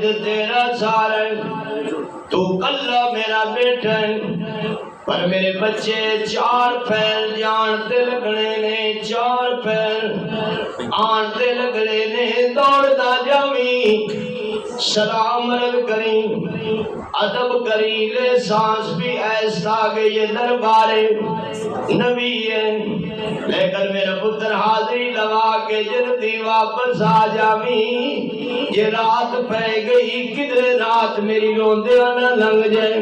تیرا سارا تو کلا میرا بیٹا پر میرے بچے چار پیر جانتے لگنے نے، چار پیر آنتے لگنے نے، دوڑتا جاویں سلام رد کریں ادب کری لے سانس بھی ایسا کہ یہ دربار نبی ہے، لیکن میرا پتر حاضری لگا کے جلدی واپس آ جاویں، یہ رات پہ گئی کدھر رات میری روندے نہ لنگ جائے۔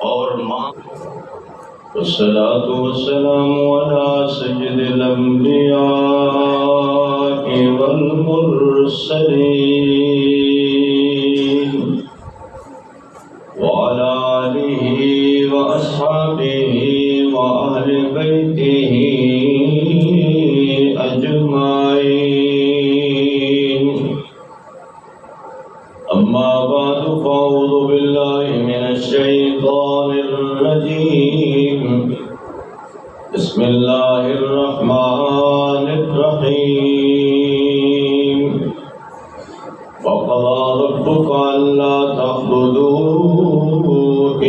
اور ماں والصلاة والسلام على سيد الأنبياء والمرسلين وعلى آله وأصحابه وأهل بيته أجمعين، أما بعد فأعوذ بالله من الشيطان الرجيم، بسم الله الرحمن الرحيم، وقضى ربك ألا تعبدوا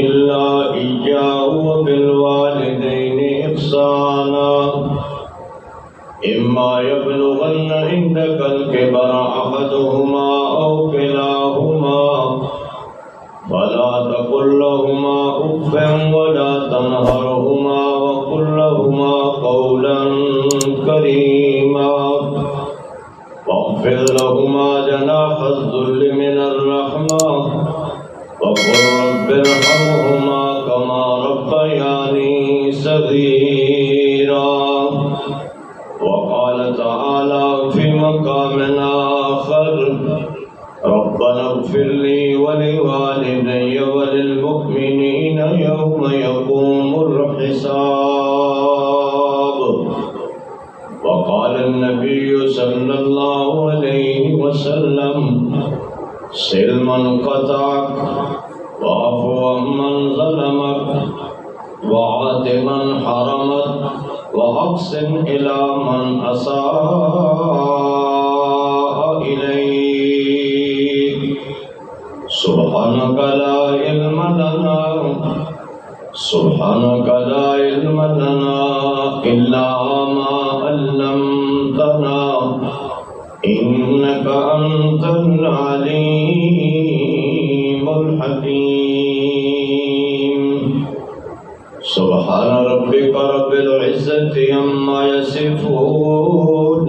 إلا إياه وبالوالدين إحسانا، إما يبلغن عندك الكبر أحدهما أو كلاهما فلا تقل لهما أف ولا تنهرهما وقل لهما قولا كريما، واخفض لهما جناح الذل من الرحمة وقل رب ارحمهما كما ربياني صغيرا۔ وقال تعالى في مقام آخر ربنا اغفر لي ولوالدي وللمؤمنين يوم يقوم الحساب۔ وقال النبي صلى الله عليه وسلم سل من قطعك واعف عمن ظلمك وعات من حرمك وأحسن إلى من أساء إليك، سبحانك لا علم لنا إلا ما علمتنا إنك أنت العليم الحكيم۔ سبحان ربك رب العزة عما يصفون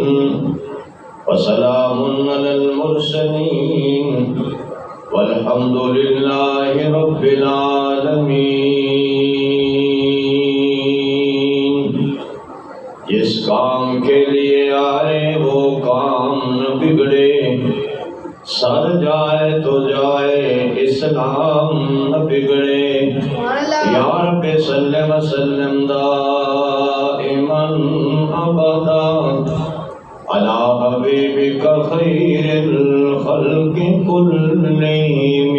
وسلام على المرسلين والحمد لله رب العالمين۔ جس کام کے لیے آئے وہ کام نہ بگڑے، سر جائے تو جائے اسلام نہ بگڑے، یا رب صلی وسلم دائما ابدا علی حبیبک خیر الخلق کلہم۔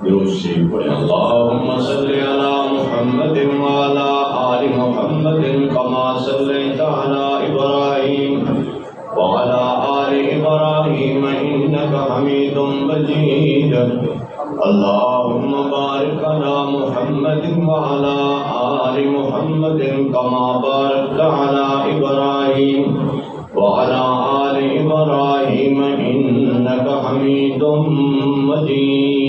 درود شریف پڑھیں، اللہم صلی علی محمد وعلی آل محمد کما صلیت علی ابراہیم وعلى آل إبراهيم إنك حميد مجيد، اللهم بارك على محمد وعلى آل محمد كما باركت على إبراهيم وعلى آل إبراهيم إنك حميد مجيد۔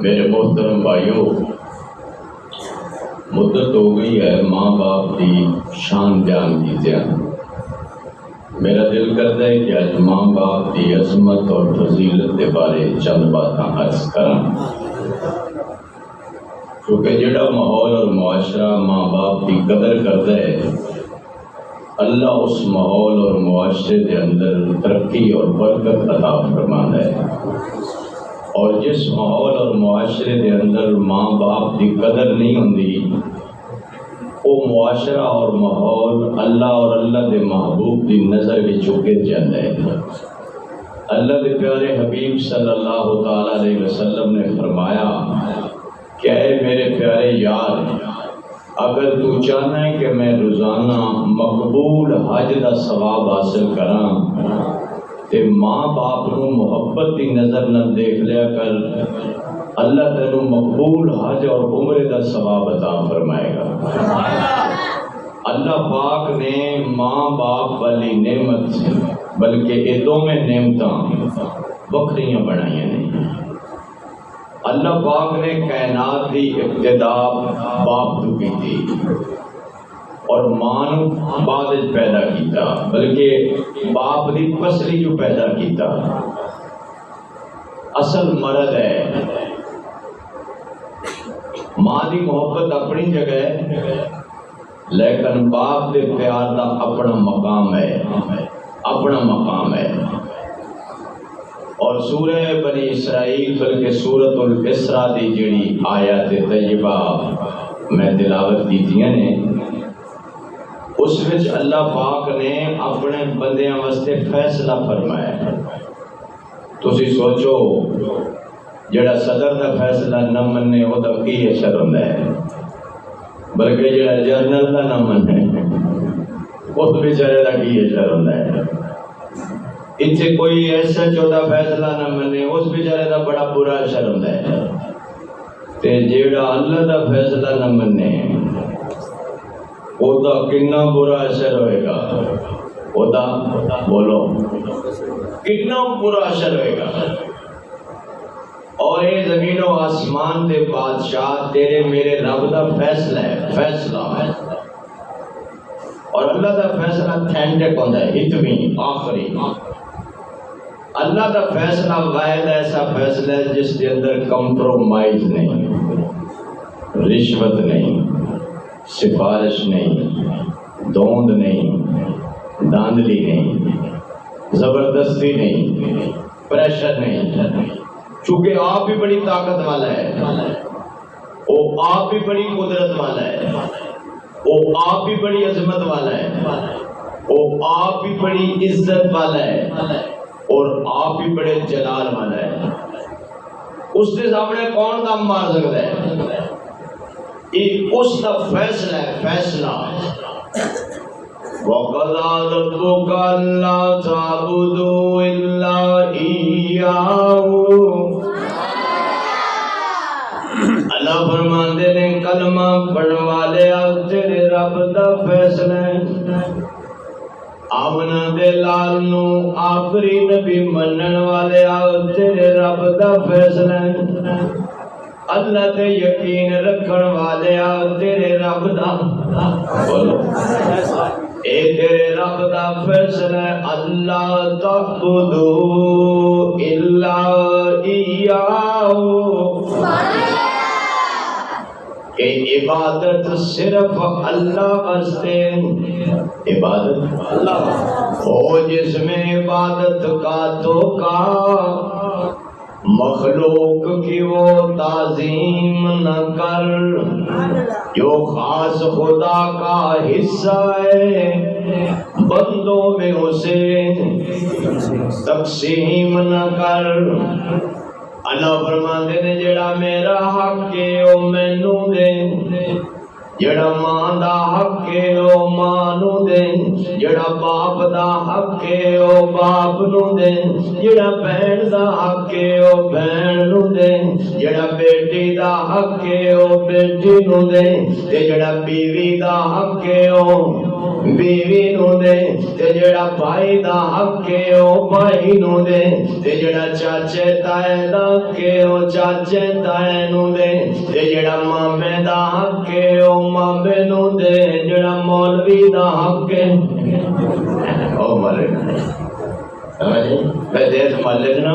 میرے محترم بھائیوں، مدت ہو گئی ہے ماں باپ کی شان بیان کیتے، میرا دل کرتا ہے کہ آج ماں باپ کی عظمت اور فضیلت کے بارے چند باتاں عرض کراں، کیونکہ جڑا ماحول اور معاشرہ ماں باپ کی قدر کرتا ہے، اللہ اس ماحول اور معاشرے کے اندر ترقی اور برکت عطا فرماتا ہے، اور جس ماحول اور معاشرے کے اندر ماں باپ کی قدر نہیں ہوندی، وہ معاشرہ اور ماحول اللہ اور اللہ کے محبوب کی نظر بھی چکے جاتا ہے۔ اللہ کے پیارے حبیب صلی اللہ تعالی علیہ وسلم نے فرمایا کہ اے میرے پیارے یار، اگر تو چاہنا ہے کہ میں روزانہ مقبول حج دا ثواب حاصل کراں تے ماں باپ نو محبت دی نظر نہ دیکھ لیا کر، اللہ تینوں مقبول حج اور عمرے دا ثواب عطا فرمائے گا۔ اللہ پاک نے ماں باپ والی نعمت بلکہ یہ دونوں نعمتاں بکریاں بنائی ہیں۔ اللہ پاک نے کائنات دی ابتدا باپ تو کی تھی اور ماں نو بعد پیدا کیتا، بلکہ باپ دی پسلی جو پیدا کیتا۔ اصل مرد ہے، ماں دی محبت اپنی جگہ ہے، لیکن باپ دے پیار دا اپنا مقام ہے، اپنا مقام ہے۔ اور سورہ بنی اسرائیل بلکہ سورۃ الاسراء دی جڑی آیات طیبہ میں تلاوت کیتیاں نے، اس وچ اللہ پاک نے اپنے بندیاں واسطے فیصلہ فرمایا۔ تسی سوچو جڑا صدر دا فیصلہ نہ منے وہ دا کی اثر ہوندا ہے، بلکہ جڑا جنرل دا نہ منے اس بیچارے دا کی اثر ہوندا ہے۔ اتنے کوئی ایسا چوتھا فیصلہ نہ منے اس بیچارے دا بڑا برا اثر ہوندا ہے، تے جیڑا اللہ دا فیصلہ نہ منے او دا کتنا برا اثر ہوئے گا، او دا بولو کتنا برا اثر ہوئے گا۔ اور یہ زمین و آسمان دے بادشاہ تیرے میرے رب دا فیصلہ ہے، فیصلہ ہے، اور اللہ دا فیصلہ تھینڈک ہوتا ہے، حتمی آخری۔ اللہ دا فیصلہ واحد ایسا فیصلہ ہے جس کے اندر کمپرومائز نہیں، رشوت نہیں، سفارش نہیں، دوند نہیں، داندلی نہیں، زبردستی نہیں، پریشر نہیں، چونکہ آپ بھی بڑی طاقت والا ہے، وہ آپ بھی بڑی قدرت والا ہے، وہ آپ بھی بڑی عظمت والا ہے، وہ آپ بھی بڑی عزت والا ہے، اور آپ بھی بڑے جلال والا ہے۔ اس کے سامنے کون دم مار سکتا ہے؟ یہ اس کا فیصلہ ہے، فیصلہ۔ وَقَضَىٰ رَبُّكَ أَلَّا تَعْبُدُوا إِلَّا إِيَّاهُ۔ اللہ فرماندے نے کلمہ پڑھن والے تیرے رب دا فیصلہ ہے۔ آمنا دے لال نو آخری نبی منن والے تیرے رب دا فیصلہ ہے۔ اللہ تے یقین رکھن والے تیرے رب دا بولو اے تیرے رب دا فیصلہ ہے۔ اللہ تعبدو الا ایاہ، کہ عبادت صرف اللہ واسطے، عبادت اللہ ہو جس میں عبادت کا دھوکا، مخلوق کی وہ تعظیم نہ کر جو خاص خدا کا حصہ ہے، بندوں میں اسے تقسیم نہ کر۔ اللہ فرماندے نے جڑا میرا حق ہے او مینوں دے، جڑا ماں دا حق ہے او ماں نو دے، جڑا باپ دا حق ہے او باپ نو دے، جڑا بہن دا حق ہے او بہن نو دے، جڑا بیٹی دا حق ہے او بیٹی نو دے، تے جڑا بیوی دا حق ہے او بیوی نو دے، تے جڑا بھائی دا حق ہے او بھائی نو دے، تے جڑا چاچے تائے دا حق ہے او چاچے تائے نو دے، تے جڑا مامے دا حق ہے او مامے نو دے، جڑا مولوی دا حق ہے او مولوی دیس مالک نا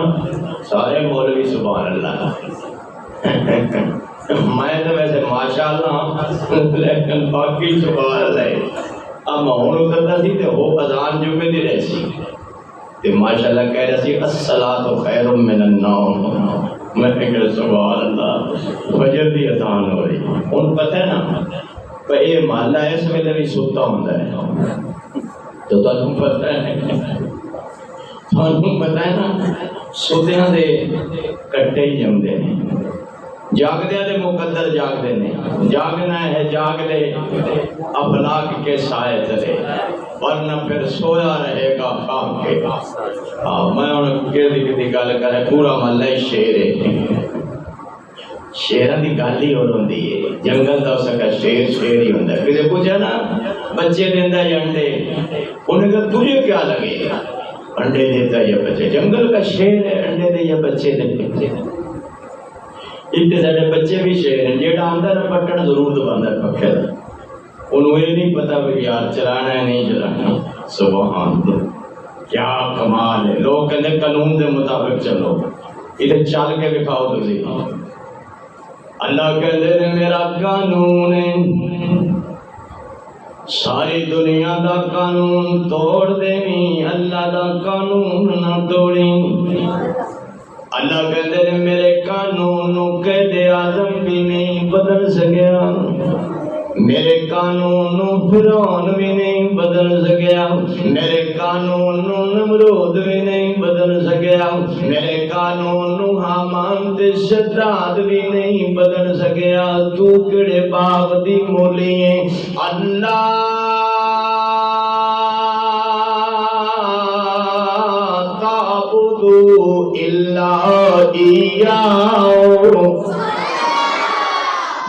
سارے مولوی سبحان اللہ۔ میں تو ویسے ماشاء اللہ لیکن باقی سبحان اللہ۔ اب ماحول اترتا سی تے وہ اذان جمعے دی رہی سی تے ماشاءاللہ کہہ رہا سی الصلاۃ خیر من النوم۔ میں کہ سبحان اللہ فجر دی اذان ہو رہی، ان پتہ ہے نا کہ یہ محلہ اس ویلے بھی ستا ہوندا ہے، تو تانوں پتہ ہے، تانوں پتہ ہے نا سوتیاں دے کٹے ہی جمدے ہیں، جاگدے دے مقدر جاگدے نے، جاگنا ہے جاگ لے افلاک کے سائے تلے، ورنہ پھر سویا رہے گا خام کے۔ میں انہوں کی گل کرے پورا محلہ شیر ہے، شیران دی گل ہی اور ہوندی ہے، جنگل دا سکا شیر شیر ہی ہوندا ہے۔ کسی پوچھا نا بچے دیندا یا انڈے، انہیں کہا تجھے کیا لگے انڈے دیتا یا بچے؟ جنگل کا شیر ہے، انڈے دے یا بچے دے؟ اتنے سارے بچے بھی شیر ہیں، جیڑا آندا نہ پٹن ضرور دباندا پکھے دا، انہوں یہ نہیں پتا بھی یار چلانا ہے نہیں چلانا۔ سبحان اللہ، کیا کمال ہے۔ لوگ کہتے قانون دے مطابق چلو، ادھر چل کے دکھاؤ تسی۔ اللہ کہتے ہیں میرا قانون ہے، ساری دنیا دا قانون توڑ دینی، اللہ دا قانون نہ توڑی۔ اللہ کہتے ہیں میرے قانون نو قید اعظم بھی نہیں بدل سکیا، میرے قانون نو فرعون بھی نہیں بدل سکیا، میرے قانون نو نمرود بھی نہیں بدل سکیا، میرے قانون نو حامان تے شداد بھی نہیں بدل سکیا۔ تو کڑے باغ دی مولی ہے اللہ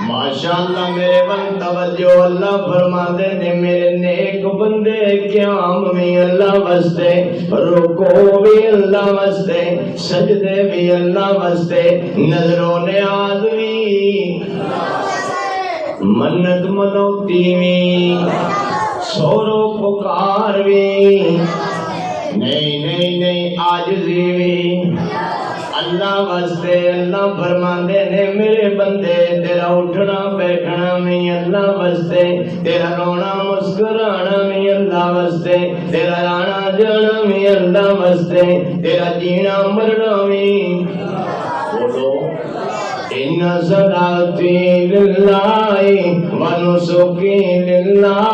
ماشاءاللہ میرے بن توجہ۔ اللہ فرماتے نے میرے نیک بندے قیام بھی اللہ واسطے، رکوع بھی اللہ واسطے، سجدے بھی اللہ واسطے، نظر و نیاز بھی، منت منوتی بھی، سور و پکار بھی، نہیں عاجزی بھی اللہ واسطے۔ اللہ فرماندے نے میرے بندے تیرا اٹھنا بیٹھنا بھی اللہ واسطے، تیرا رونا مسکرانا بھی اللہ واسطے، تیرا آنا جانا بھی اللہ واسطے، تیرا جینا مرنا بھی۔ بولو ان صلاتی للہ ونسکی للہ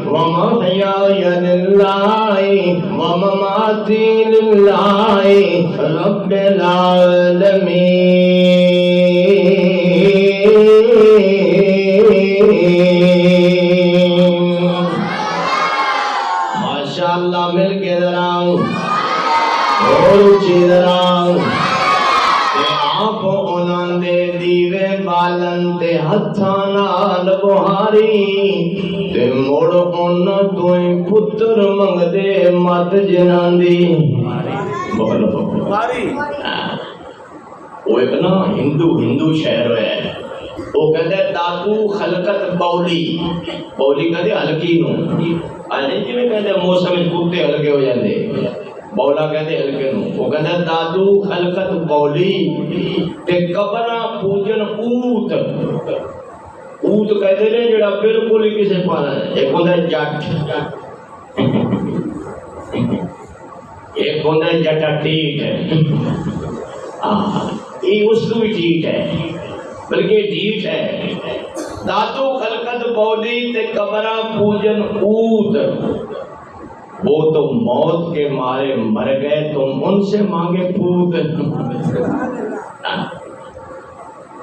ومحیای للہ ومماتی للہ رب العالمین۔ ماشاءاللہ مل کے ذرا اور اونچی ذرا آپ انہاں دے دیوے بالن تے ہتھاں نال بہاری تے مڑ انہاں تویں پتر منگ دے مت جناں دی بولو بہاری۔ وہ ایک نا ہندو شہر ہے، وہ کہتے دادو خلقت بولی، بولی کہتے ہلکی نو، آنے جی میں کہتے موسم کتے ہلکے ہو جاندے، بولا کہتے ہلکے نو۔ وہ کہتے دادو خلقت بولی تے قبرہ پوجن اوت، اوت کہتے ہیں جڑا بالکل ہی کسے پانا ہے، ایک ہوتا ہے جٹ، ایک ہوتا ہے جٹا ٹھیک ہے، یہ اس کو بھی ٹھیک ہے بلکہ ٹھیک ہے۔ دادو خلقت بولی تے قبرہ پوجن اوت، وہ تو موت کے مارے مر گئے تم ان سے مانگے پوت۔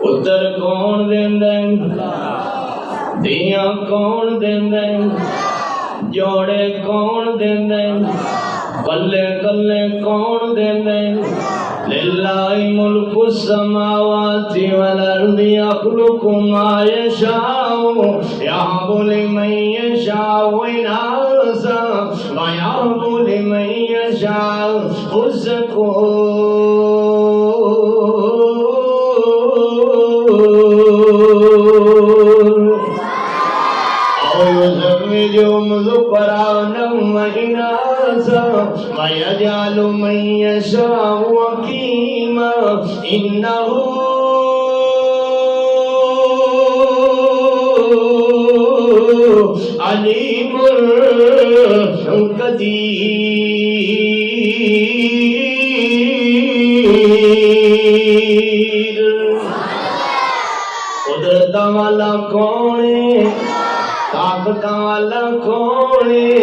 اتر کون دیندیں دیاں کون دیندیں، جوڑے کون دیندیں، کلے کلے کون دیندیں۔ للہ ملک السماوات والارض یخلق ما یشاء یہب لمن یشاء اناثا ویہب لمن یشاء الذکور۔ یزوجہم ذکرانا واناثا ویجعل من یشاء عقیما انہ علیم قدیر۔ قدرت والا کون ہے، طاقت والا کون ہے،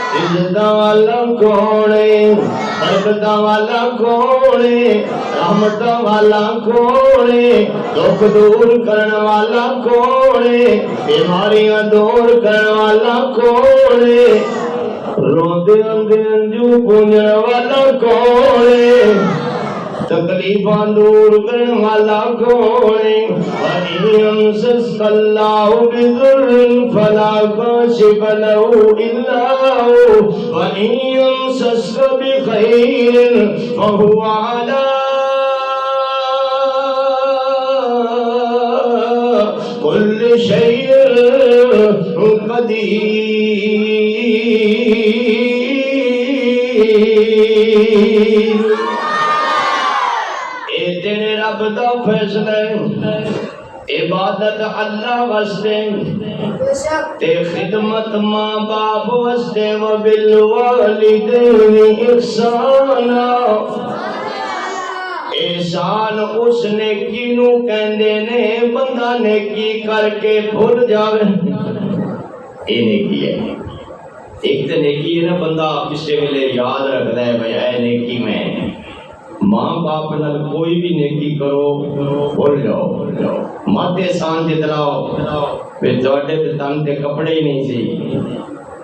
عزت والا کون ہے برکت والا کون ہے رحمت والا کون ہے دکھ دور کرنے والا کون ہے بیماریاں دور کرنے والا کون ہے روندے اندے انجو پونجنے والا کون ہے تکلیفاں دور کرنے والا کون ہے وَإِنْ يَمْسَسْكَ اللَّهُ بِضُرٍّ فَلَا كَاشِفَ لَهُ إِلَّا هُوَ وَإِنْ يَمْسَسْكَ بِخَيْرٍ فَهُوَ عَلَى كُلِّ شَيْءٍ قَدِيرٌ رب دا فیصلہ عبادت اللہ واسطے تے خدمت ماں باپ واسطے وبالوالدین احسانا احسان اس نیکی نو کہندے نے بندہ نیکی کر کے بھول جاوے یہ نیکی ہے ایک تو نیکی ہے نا بندہ کسی ویلے یاد رکھتا ہے بھائی اے نیکی میں ماں باپ نال کوئی بھی نیکی کرو بھول جاؤ مت احسان جتلاؤ پھر تواڈے تے تن تے کپڑے ہی نہیں سی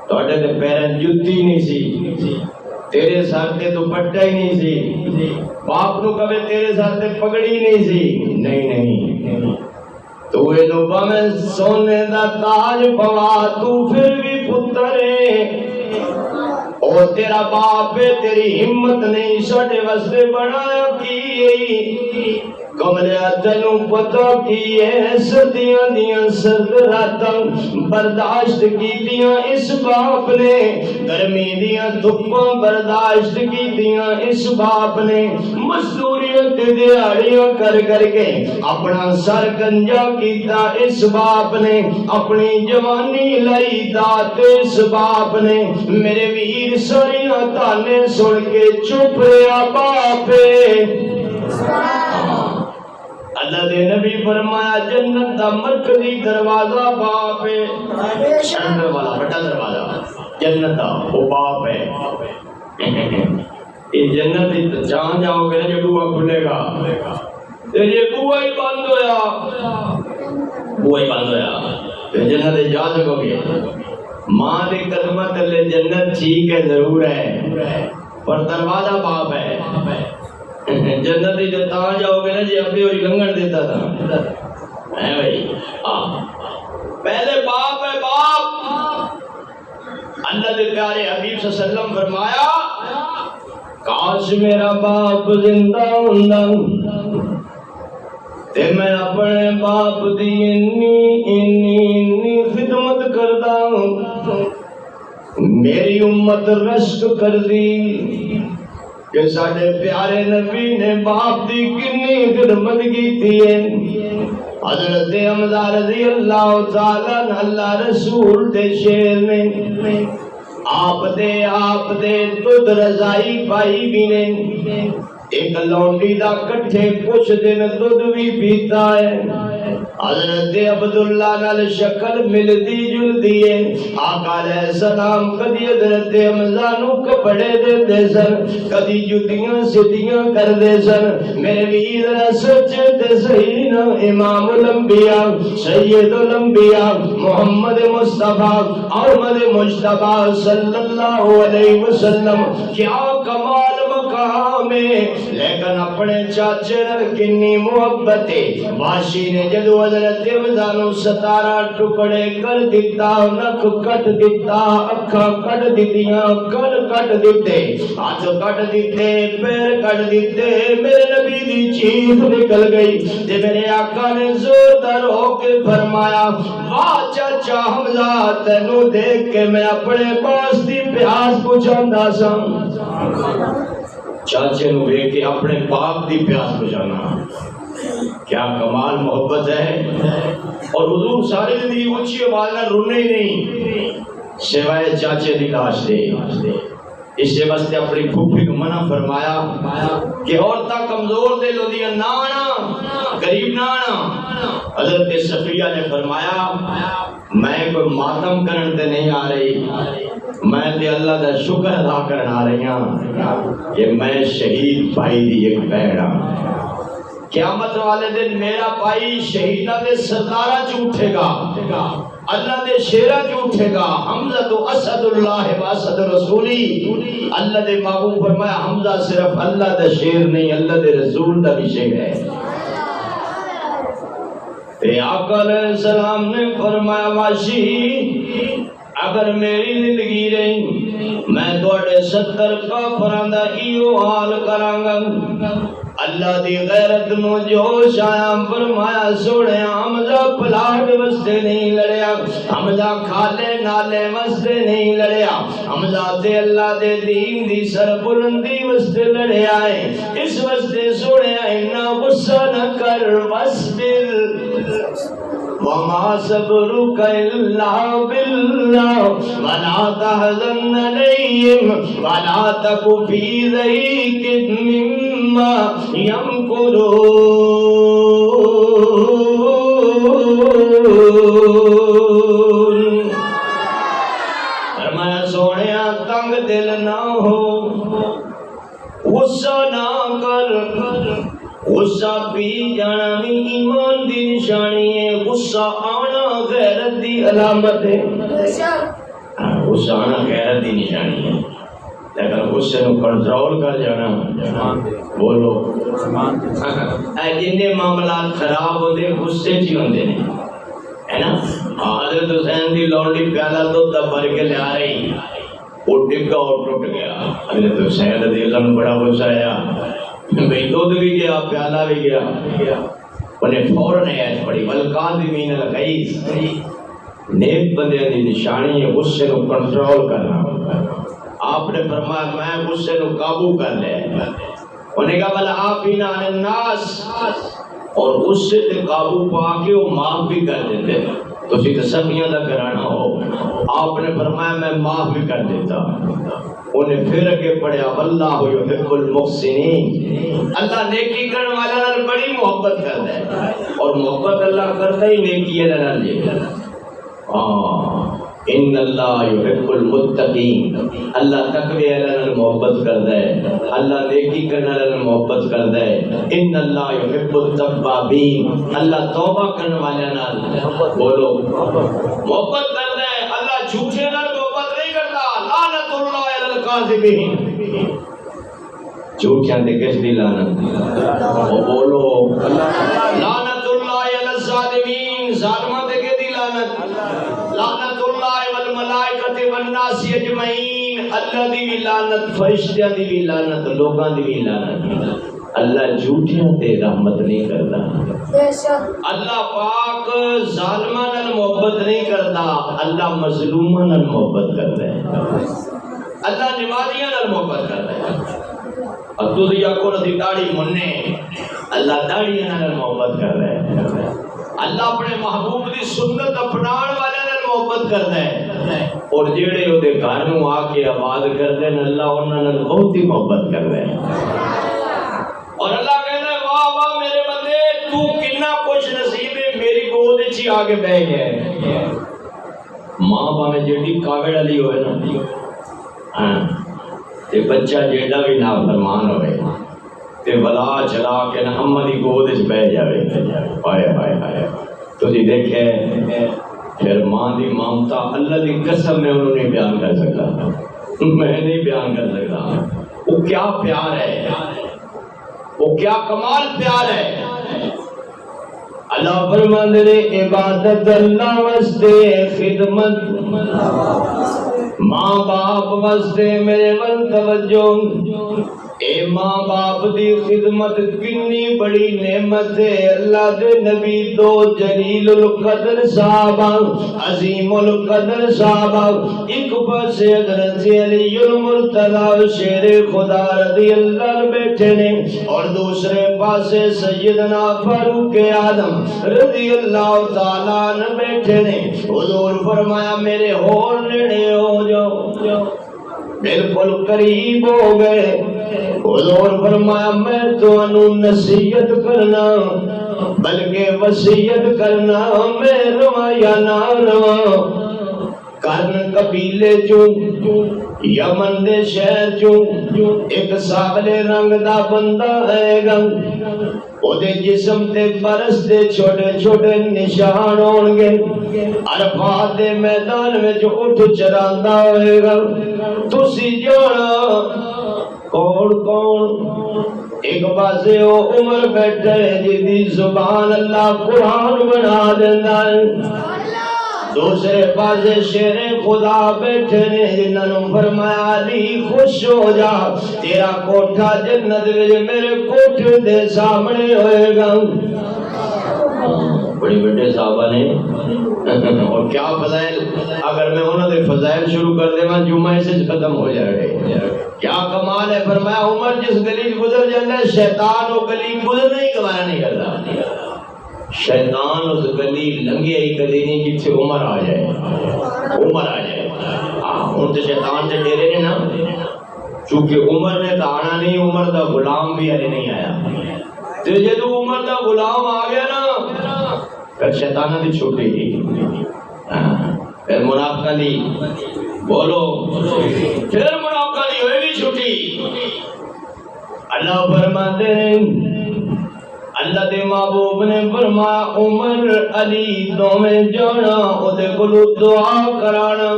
تواڈے تے پیراں جُتی نہیں سی تیرے سر تے دوپٹہ ہی نہیں سی باپ نو کبھی تیرے سر تے پگڑی نہیں سی نہیں تو اے لوبا میں سونے دا تاج پوا تو پھر بھی پتر ہے او تیرا باپ ہے تیری ہمت نہیں ساڈے واسطے بنایا کی کملیا تینوں پتہ کی ہے سردیاں دیاں سرد راتاں برداشت کیتیاں اس باپ نے گرمی دیاں دھوپاں برداشت کیتیاں اس باپ نے مزدوریاں تے دیہاڑیاں کر کے اپنا سر گنجا کیتا اس باپ نے اپنی جوانی لائی دات اس باپ نے میرے ویر ساریاں تانے سن کے چپ رہا باپ اللہ دے نبی فرمایا جنت دا مرکزی دروازہ باپ ہے اندر والا بڑا دروازہ جنت دا وہ باپ ہے یہ جنت دی جان جاؤ گے جو بوا کھلے گا یہ بوا ہی بند ہویا تو جنت جا سکو گے ماں دے قدمہ تلے جنت ٹھیک ہے ضرور ہے پر دروازہ باپ ہے جنت جو تاں جاؤ گے نا جی ابھی ہوئی لنگن دیتا تھا ہے بھائی پہلے باپ ہے باپ اللہ دے پیارے حبیب صلی اللہ علیہ وسلم فرمایا کاش میرا باپ زندہ ہوندا تے میں اپنے باپ دی انی خدمت کردا میری امت رشک کر دی کہ ساڑھے پیارے نبی نے باپ دی کنی خدمت کی تھی حضرت حمزہ رضی اللہ تعالیٰ اللہ رسول تے شیر نے آپ دے تد رضائی پائی بھی نے ایک لونڈی دا کٹھے کچھ دن دودھ بھی پیتا ہے حضرت عبداللہ نال شکل ملتی جلدی ہے آقا علیہ السلام کدی حضرت حمزہ نو کپڑے دیتے سن کدی جتیاں سدیاں کر دے سن میرے ویر سوچے تے صحیح نا امام الانبیاء سید الانبیاء محمد مصطفیٰ احمد مصطفیٰ صلی اللہ علیہ وسلم کیا کمال مقام ہے لیکن اپنے چاچے نال کنی محبت ہے واشی نے جدو حضرت حمزہ نو 17 ٹکڑے کر دیتا نک کٹ دیتا اکھاں کٹ دیتیاں کل کٹ دیتے ہاتھ کٹ دیتے پیر کٹ دیتے میرے نبی دی چیخ نکل گئی تے میرے آقا نے زوردار ہو کے فرمایا واہ چاچا حمزہ تینوں دیکھ کے میں اپنے پاس دی پیاس بجھاندا سا چاچے نو وے کے اپنے باپ دی پیاس بجھانا کیا کمال محبت ہے اور حضور سارے زندگی اونچی آواز نہ رونے ہی نہیں سوائے چاچے دی لاش دے اس سے واسطے اپنی پھوپھی کو منع فرمایا کہ عورتاں کمزور دل ہوندیاں نہ آنا غریب نہ آنا حضرت صفیہ نے فرمایا میں کوئی ماتم کرن تے نہیں آ رہی میں تے اللہ دا شکر ادا کرنا آ رہی ہوں کہ میں شہید بھائی دی ایک بہن ہاں۔ قیامت والے دن میرا بھائی شہیدہ دے سردارہ چ اٹھے گا، اللہ دے شیرہ چ اٹھے گا۔ حمزہ تو اسد اللہ و اسد رسولی، اللہ دے محبوب فرمایا حمزہ صرف اللہ دا شیر نہیں، اللہ دے رسول دا بھی شیر ہے۔ تے آقا علیہ السلام نے فرمایا واشی اگر میری زندگی رہی میں توڑے 70 کافراں دا ایو حال کراں گا۔ اللہ دی غیرت نو جوش آیا، فرمایا سوڑے حمزہ پلاٹ وستے نہیں لڑیا، حمزہ کھالے نالے وستے نہیں لڑیا، حمزہ تے اللہ دے دین دی سربلندی وستے لڑیا ہے۔ اس وستے سوڑے اینا غصہ نہ کر، واسبر وما صبرك إلا بالله ولا تحزن عليهم ولا تك في ضيق مما يمكرون۔ فرمایا سونیا تنگ دل نہ ہو، غصہ نہ کر، غصہ پی جانا بھی ایمان دی نشانی ہے، غصہ آنا غیرت دی علامت ہے۔ غصہ آنا غیرت دی نشانی ہے، لیکن غصے نو کنٹرول کر جانا، بولو جن معاملات خراب ہوتے غصے چ ہوتے ہیں، ہے نا۔ حضرت حسین دی لونڈی پیالہ دودھ بھر کے لے آ رہی، وہ ڈگا اور ٹوٹ گیا۔ حضرت حسین رضی اللہ عنہ بڑا غصہ آیا، بھئی دودھ بھی گیا پیالہ بھی گیا، انہیں فوراً ایت پڑھی والقاظمین الغیظ، نیک بندے دی نشانی ہے غصے نو کنٹرول کرنا۔ آپ نے فرمایا میں غصے نو قابو کر لے، انہیں کہا والعافین عن الناس، اور غصے تے قابو پا کے وہ معاف بھی کر دیتے۔ تو اسی تسمیہ دا کرانا ہو، آپ نے فرمایا میں معاف بھی کر دیتا۔ انہیں پھر اگے پڑھیا واللہ یحب المحسنین، اللہ نیکی کرنے والا نال بڑی محبت کرتا ہے، اور محبت اللہ کرتا ہی نیکی ہے نال یہ۔ ان اللہ یحب المتقین، اللہ تقوی والا نال محبت کرتا ہے، اللہ نیکی کرنے والا نال محبت کرتا ہے۔ ان اللہ یحب التوابین، اللہ توبہ کرنے والے نال بولو محبت کرتا ہے، اللہ جھوٹے نال محبت نہیں کرتا۔ لعنت اللہ علی الکاذبین، جھوٹیاں تے کس دی لعنت؟ او بولو لعنت اللہ علی الظالمین، ظالماں تے کی دی لعنت؟ لعنت اللہ والملائکۃ والناس اجمعین، اللہ دی بھی لعنت، فرشتیاں دی بھی لعنت، لوگاں دی بھی لعنت۔ اللہ جھوٹیاں تے رحمت نہیں کرتا، اللہ پاک ظالماں نال محبت نہیں کرتا، اللہ مظلوماں نال محبت کرتا ہے، اللہ نمازیاں نال محبت کرتا ہے۔ اب تو یا کو دی داڑھی مننے، اللہ داڑھیاں نال محبت کر رہا ہے، اللہ اپنے محبوب دی سنت اپنان والے نال محبت کرتا ہے، اور جڑے او دے گھر نو آ کے آباد کردے ہیں اللہ انہاں نال بہت ہی محبت کر رہا ہے۔ اور اللہ کہتا ہے واہ واہ میرے بندے تو کتنا خوش نصیب ہے، میری گود وچ ہی آ کے بیٹھ گیا ہے۔ ماں باویں جیڑی کاوڑ والی ہوئے نا، ہاں تے بچہ جیڑا بھی نافرمان ہوئے تے بلا چلا کے نا اماں دی گود وچ بیٹھ جاوے، ہائے ہائے ہائے۔ تسی دیکھے پھر ماں دی ممتا اللہ دی قسم میں انہوں نے بیان کر سکتا، میں نہیں بیان کر سکتا۔ وہ کیا پیار ہے، وہ کیا کمال پیار ہے۔ اللہ فرماندے نے عبادت اللہ واسطے، خدمت ماں باپ واسطے میرے ول توجہ۔ اے ماں باپ دی خدمت کنی بڑی نعمت ہے۔ اللہ دے نبی دو جلیل القدر صحابہ، عظیم القدر صحابہ، ایک پاسے حضرت علی المرتضی شیر خدا رضی اللہ عنہ بیٹھے نے، اور دوسرے پاسے سیدنا فاروق اعظم رضی اللہ تعالیٰ عنہ بیٹھے نے۔ حضور فرمایا میرے ہور نیڑے ہو جاؤ، بالکل قریب ہو گئے۔ حضور فرمایا میں تو انہوں نصیحت کرنا بلکہ وصیت کرنا، میں رواں یا نہ رواں، کرن قبیلے چوں یمن دے شہر چوں ایک ساولے رنگ دا بندہ ہے گا او دے جسم تے برس دے چھوٹے چھوٹے نشان ہون گے عرفات دے میدان وچ اٹھ چراندا ہوئے گا تسی جانا کون کون ایک پاسے او عمر بیٹھے جدی زبان اللہ قرآن بنا دینا ہے دوسرے پاسے شیر خدا بیٹھے نے جنہاں نے فرمایا علی خوش ہو جا تیرا کوٹھا جنت وچ میرے کوٹھے دے سامنے ہوئے گا بڑی بڑے صحابہ نے اور کیا فضائل اگر میں انہوں نے فضائل شروع کر دے میں جمعہ سے ختم ہو جائے گا کیا کمال ہے فرمایا عمر جس گلی گزر جاتا ہے شیطان وہ گلی گزرنے ہی گوارا نہیں کرتا شیطان اس گلی لنگے ہی کدی نہیں جتھے عمر آ جائے ہوں تو شیطان سے ڈیرے نے نا چونکہ عمر نے تو آنا نہیں عمر دا غلام بھی ہلے نہیں آیا تو جدو عمر دا غلام آ گیا نا پھر شیطانہ دی چھوٹی گئی پھر منافقہ دی بولو پھر منافقہ دی ہوئے بھی چھوٹی اللہ فرماتے ہیں اللہ دے محبوب نے فرمایا عمر علی دوویں جانا او دے کولوں دعا کرانا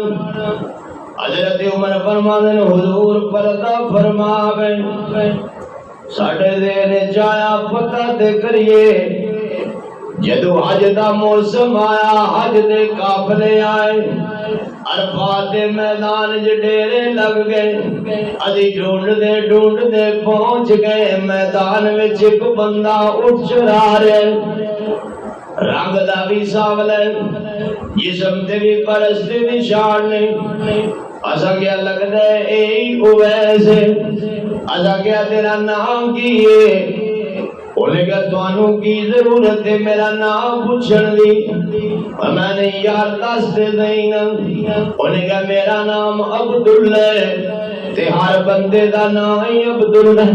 حضرت عمر فرماندے نے حضور پردہ فرما گئے ساڈے دے جایا پتہ تے کریے جدو حج دا موسم آیا حج دے قافلے آئے عرفات دے میدان وچ ڈیرے لگ گئے ادھی ڈھونڈ دے پہنچ گئے میدان وچ ایک بندہ اٹھ چلا رہا رنگ دا بھی ساولا جسم تے بھی پرست نشان نہیں اسا کیا لگدا ہے اے اویس اسا کیا تیرا نام کی ہے انہیں کہا توانوں کی ضرورت ہے میرا نام پوچھن دی اور میں نے یار دس دے دینا انہیں کہا میرا نام عبداللہ ہے تے ہر بندے دا نام ہی عبداللہ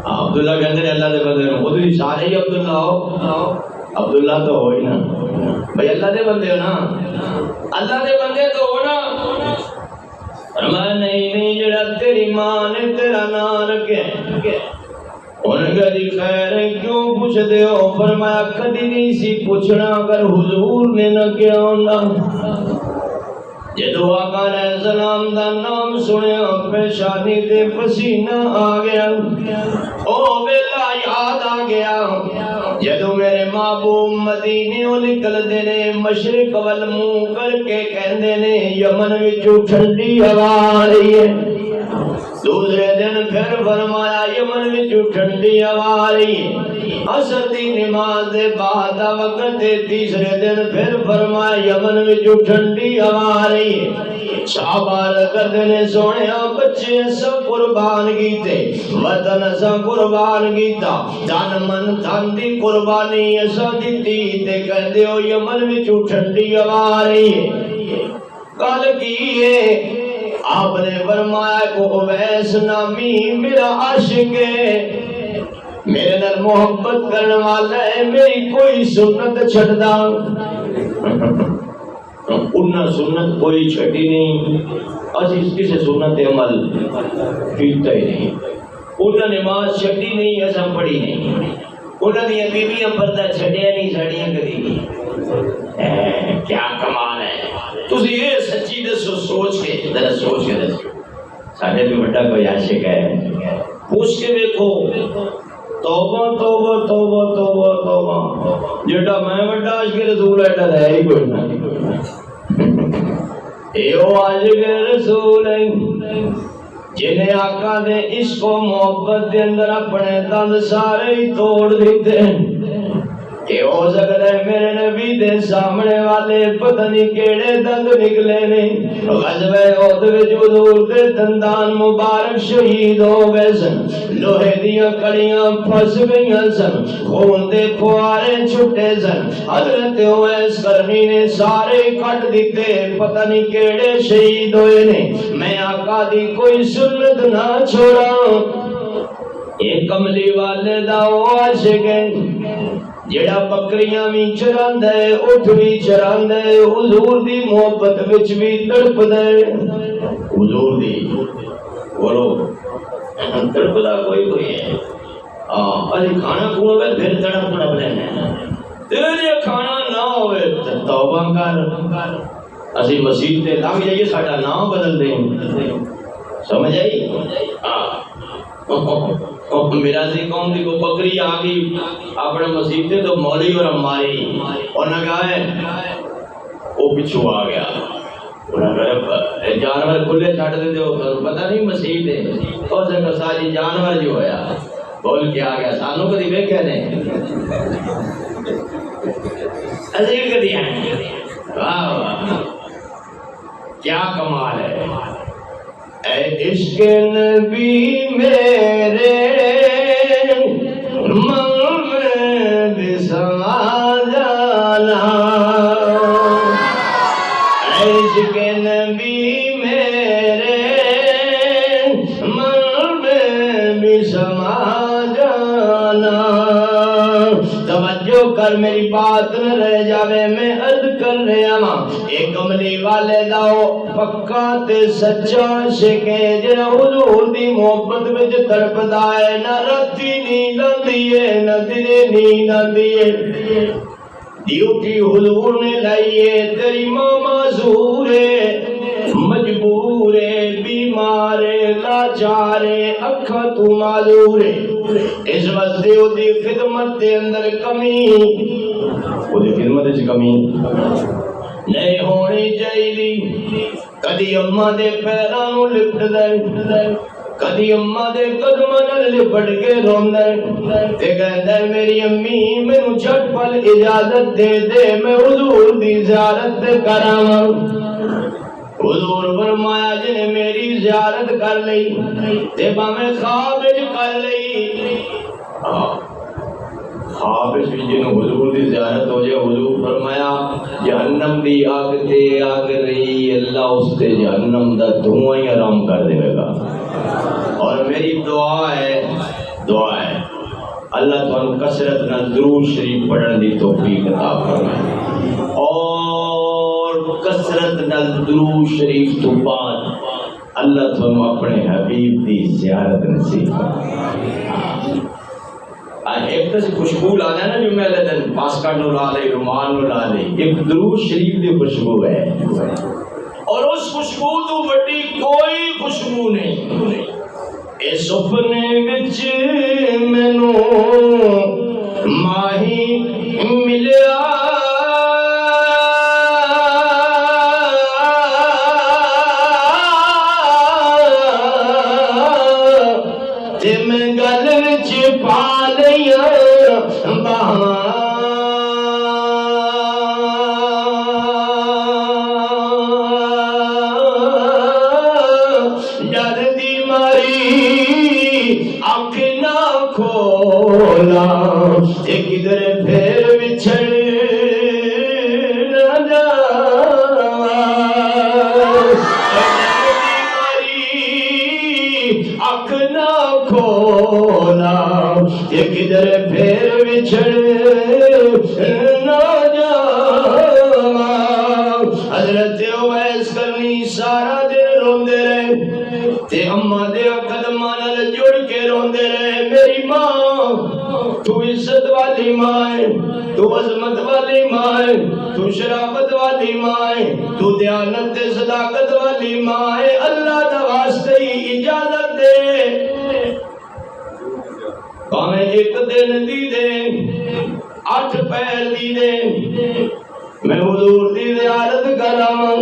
عبداللہ کہتے ہیں اللہ دے بندے خود بھی سارے ہی عبداللہ ہو عبداللہ تو ہو ہی نا بھئی اللہ دے بندے ہو نا اللہ دے بندے تو ہو نا فرمایا نہیں جڑا تیری ماں نے تیرا نام رکھے انہیں کہا جی خیر کیوں پوچھ دے ہو فرمایا کدی نہیں سی پوچھنا اگر حضور نے نہ کیا ہونا جدو آقا علیہ السلام دا نام سنیا پیشانی تے پسینہ آ گیا او بیلا یاد آ گیا جدو میرے محبوب مدینے او نکل دینے مشرق والموں کر کے کہندے نے یمن وچوں ٹھنڈی ہوا آ رہی ہے دوسرے دن پھر فرمایا یمن وچوں ٹھنڈی ہوا آ رہی ہے عصر دی نماز دے بعد وقت تیسرے دن پھر فرمایا یمن وچوں ٹھنڈی ہوا آ رہی ہے شابال کردے نے سونیا بچے سب قربان کیتے وطن سب قربان کیتا دن من دھن دی قربانی ایسا دیتی تے کہندے ہو یمن وچوں ٹھنڈی ہوا آ رہی ہے کل کی ہے آپ نے فرمایا کو اویس نامی میرا عاشق ہے میرے نال محبت کرنے والا ہے میری کوئی سنت چھڑدا انہاں سنت کوئی چھڑی نہیں اسی کسے سنت عمل کیتا ہی نہیں انہاں نماز چھڑی نہیں ایسا پڑھی نہیں انہاں دی بیویاں پردہ چھڑیا نہیں ساڑیاں کدی کیا کمال ہے تسی یہ سچی دسو سوچ کے ذرا سوچ کے دسو ساڈے بھی بڑا کوئی عاشق ہے پوچھ کے دیکھو توبہ توبہ توبہ توبہ توبہ جڑا میں بڑا عاشق رسول ہے ہی کوئی نہ ایو عاشق رسول ہے جنہیں آقا دے عشق و محبت دے اندر اپنے دند سارے ہی توڑ دیتے ہیں کہ ہو سکتا ہے میرے نبی دے سامنے والے پتہ نہیں کیڑے دند نکلے نہیں غزوہ احد وچ حضور دے دندان مبارک شہید ہو گئے سن لوہے دیاں کڑیاں پھس گئیاں سن خون دے پھوارے چھٹے سن حضرت اویس کرنی نے سارے کٹ دیتے پتہ نہیں کیڑے شہید ہوئے نے میں آقا دی کوئی سنت نہ چھوڑا ایک کملی والے دا عاشق ہے جڑا بکریاں بھی چراندا ہے اٹھ بھی چراندا ہے حضور دی محبت وچ بھی تڑپدا ہے حضور دی بولو تڑپدا کوئی ہے ابھی کھانا کھوے پھر تڑپ لینا تیرے کھانا نہ ہوئے توبہ کر اسی مسجد تے لگ جائیے ساڈا نام بدل دیں سمجھ آئی میرا سی قوم دی کو بکری آ گئی اپنے مسجد تے تو مولوی اور ماری اور نہ گائے وہ پچھو آ گیا جانور کھلے چھڈ دے پتہ نہیں مسجد ہے اور سے ساری جانور جو ہویا بول کے آ گیا سانو کدی ویکھیا نہیں عجیب کدی ہے واہ واہ کیا کمال ہے اے عشق نبی میرے من میں بھی سما جانا اے عشق نبی میرے من میں بھی سما جانا توجہ کر میری بات نہ رہ جاوے میں عرض کر رہا ہاں ایک کملی والے داؤ پکا تے سچا عاشق ہے جڑا حضور دی محبت وچ تڑپدا ہے نہ راتی نیند آندی ہے نہ دنے نیند آندی ہے ڈیوٹی حضور نے لائی ہے تیری ماں معذور ہے مجبور ہے بیمار ہے لاچار ہے اکھاں تو معذور ہے اس واسطے او دی خدمت دے اندر کمی او دی خدمت وچ کمی نہیں ہونی چاہیے کدی اماں دے پیراں نوں لپٹ دے کدی اماں دے قدماں نال لپٹ کے روندا ہے تے کہندا ہے میری امی مینوں جھٹ پل اجازت دے دے میں حضور دی زیارت کراواں حضور فرمایا جن میری زیارت کر لئی تے باویں خواب وچ کر لئی خواب وچ جن حضور دی زیارت ہو جائے حضور فرمایا جہنم دی آگ تے آگ رہی اللہ اس تے جہنم دا دھواں ہی آرام کر دے گا اور میری دعا ہے اللہ تمہیں کثرت نال درود شریف پڑھن دی توفیق عطا فرمائے اور کثرت نال درود شریف تو بعد اللہ تمہیں اپنے حبیب دی زیارت نصیب فرمائے ایک تو خوشبو لا ہے نا جو میں دن باسکٹ نو لا لے رومال نو لا لے ایک درود شریف دی خوشبو ہے اور اس خوشبو تو بڑی کوئی خوشبو نہیں اے سپنے وچ مینوں ماہی ملیا تے میں گل وچ پا لیا ڈر دی ماری آنکھ نہ کھولا تے کدھر پھر بچھڑ نہ جاواں آنکھ نہ کھولا تے کدھر پھر بچھڑ نہ جاواں حضرت اویس کرنی سارا دن روندے رہے تے اماں دے قدماں نال جڑ کے روندے رہے میری ماں تو عزت والی ماں ہے تو عظمت والی ماں ہے تو شرافت والی ماں ہے تو دیانت تے صداقت والی ماں ہے اللہ دا واسطے ہی اجازت دے پاویں ایک دن دی دے 8 پہر دی دے میں حضور دی زیارت کراواں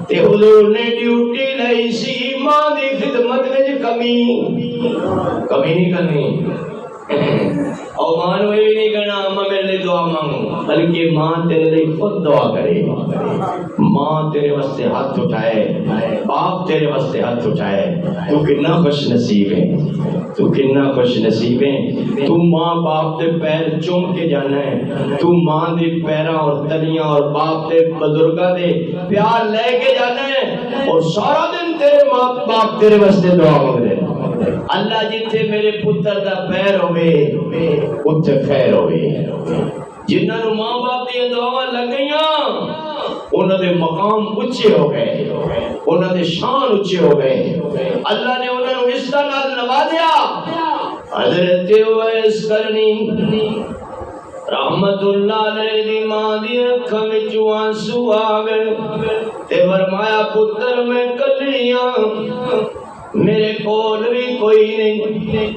تے حضور نے ڈیوٹی لئی سی ماں دی خدمت وچ کمی نہیں کرنی اور ماں نو یہ نہیں کہنا اما میرے لیے دعا مانگو بلکہ ماں تیرے لیے خود دعا کرے ماں تیرے واسطے ہاتھ اٹھائے باپ تیرے واسطے ہاتھ اٹھائے تو کتنا خوش نصیب ہے تو ماں باپ دے پیر چوم کے جانا ہے تو ماں دے پیراں اور تلیاں اور باپ دے بزرگاں دے پیار لے کے جانا ہے اور سارا دن تیرے ماں باپ تیرے واسطے دعا مانگ رہے اللہ جتھے میرے پتر دا پیر ہوئے اتھے خیر ہوئے. جنہاں نو ماں باپ دی دعاواں لگیاں انہاں دے مقام اونچے ہو گئے, انہاں دے شان اونچے ہو گئے. اللہ نے انہاں نو اس طرح نال نوازیا. حضرت اویس کرنی رحمت اللہ علیہ دی ماں دی اکھاں وچوں آنسو آ گئے تے فرمایا پتر میں کلی ہاں, میرے کول بھی کوئی نہیں,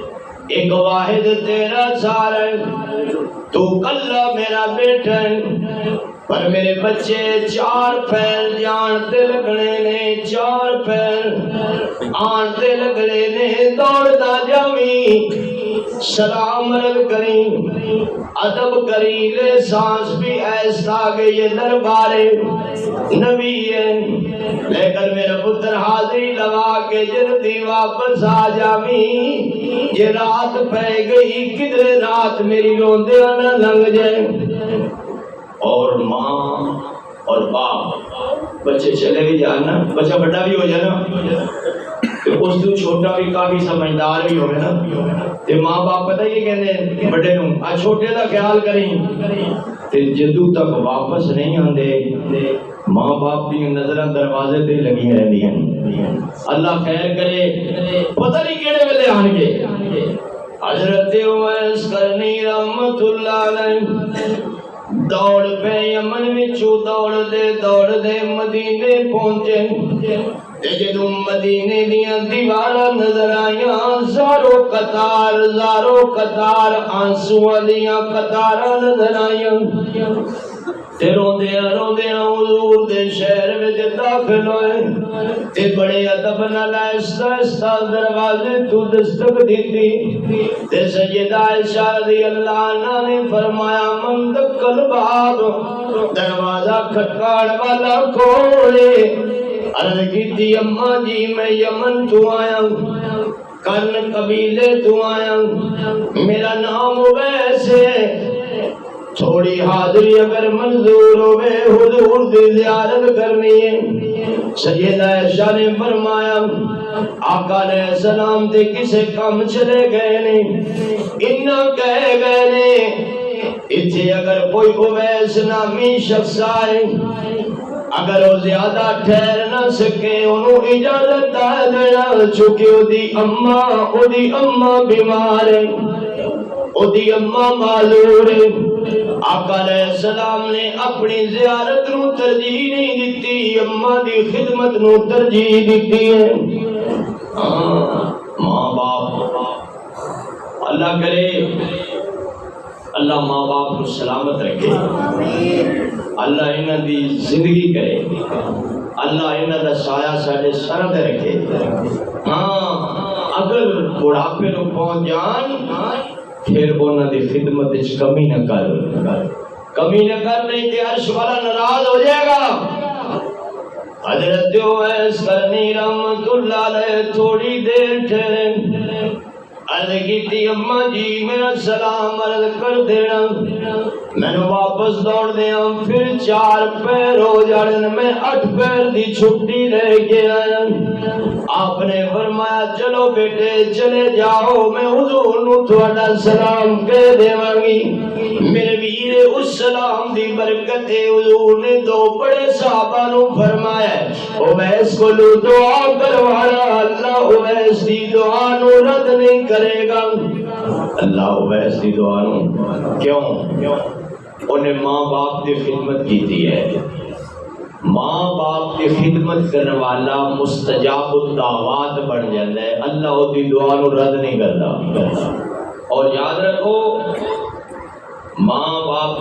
ایک واحد تیرا سارا ہے, تو کلا میرا بیٹا ہے, پر میرے بچے 4 پیر جان تے لگنے نے, 4 پیر آن تے لگنے نے. دوڑدا جاویں سلام عرض کریں, ادب کری, لے سانس بھی ایسا کہ یہ دربار نبی ہے, لیکن میرا پتر حاضری لگا کے جلدی واپس آ جاویں. یہ رات پہ گئی کدھر رات میری روندے نہ لنگ جائے. اور ماں اور باپ بچے چلے بھی جانا, بچہ بڑا بھی ہو جانا تو اس تو چھوٹا بھی کافی سمجھدار بھی ہوئے نا, تے ماں باپ پتہ یہ کہنے بڑے نوں آ چھوٹے دا خیال کریں تے جدوں تک واپس نہیں آندے ماں باپ دی نظراں دروازے تے لگی رہندیاں. اللہ خیر کرے, پتہ نہیں کیڑے ویلے آن گے. حضرت اویس کرنی رحمت اللہ علیہ دوڑ پہ یمن وچوں دوڑ دے مدینے پہنچے. جدوں مدینے دیاں دیواراں نظر آئیاں زارو قطار آنسواں دیاں قطاراں نظر آئیاں. تے روندیاں حضور دے شہر وچ داخل ہوئے تے بڑے ادب نال آہستہ دروازے تو دستک دتی تے سیدہ عائشہ رضی اللہ عنہا نے فرمایا من دقل باب, دروازہ کھٹکاڑ والا کھولے. عرض کیتی اماں جی میں یمن تو آیا ہوں, کرن قبیلے تو آیا ہوں, میرا نام اویس ہے, تھوڑی حاضری اگر منظور ہوئے حضور دی زیارت کرنی ہے. سیدہ عائشہ نے فرمایا آقا علیہ السلام تے کسے کام چلے گئے نے, انہاں کہہ گئے نے اتھے اگر کوئی اویس نامی شخص آئے, اگر وہ زیادہ ٹھہر نہ سکے انہوں اجازت دے دینا, چونکہ او دی اماں بیمار ہے, او دی اماں معذور ہے. آقا علیہ السلام نے اپنی زیارت نو ترجیح نہیں دیتی, اماں دی خدمت نو ترجیح دیتی ہے. ماں باپ اللہ کرے اللہ ماں باپ کو سلامت رکھے, اللہ انہاں دی زندگی کرے, اللہ انہاں دا سایہ ساڈے سر تے رکھے. ہاں اگر بڑھاپے نو پہنچ جان پھر انہاں دی خدمت وچ کمی نہ کر نہیں تے عرش والا ناراض ہو جائے گا. حضرت اویس کرنی رحمت اللہ علیہ تھوڑی دیر ٹھہرے, عرض کیتی اماں جی میرا سلام عرض کر دینا, میں نے واپس دوڑ دیا. پھر 4 پیر ہو جانے میں 8 پیر دی چھٹی لے کے آیا. آپ نے فرمایا چلو بیٹے چلے جاؤ, میں حضور نو تھوڑا سلام کہہ دیواں گی. میرے ویر اس سلام دی برکت حضور نے 2 بڑے صحابہ نو فرمایا اویس کو دعا کروانا, اللہ اویس دی دعا نو رد نہیں کرے گا. اللہ اویس دی دعا نو کیوں انہیں ماں باپ کی خدمت کیتی ہے. ماں باپ کی خدمت کرنے والا مستجاب الدعوات بن جاتا ہے, اللہ وہ دی دعا نو رد نہیں کرتا. اور یاد رکھو ماں باپ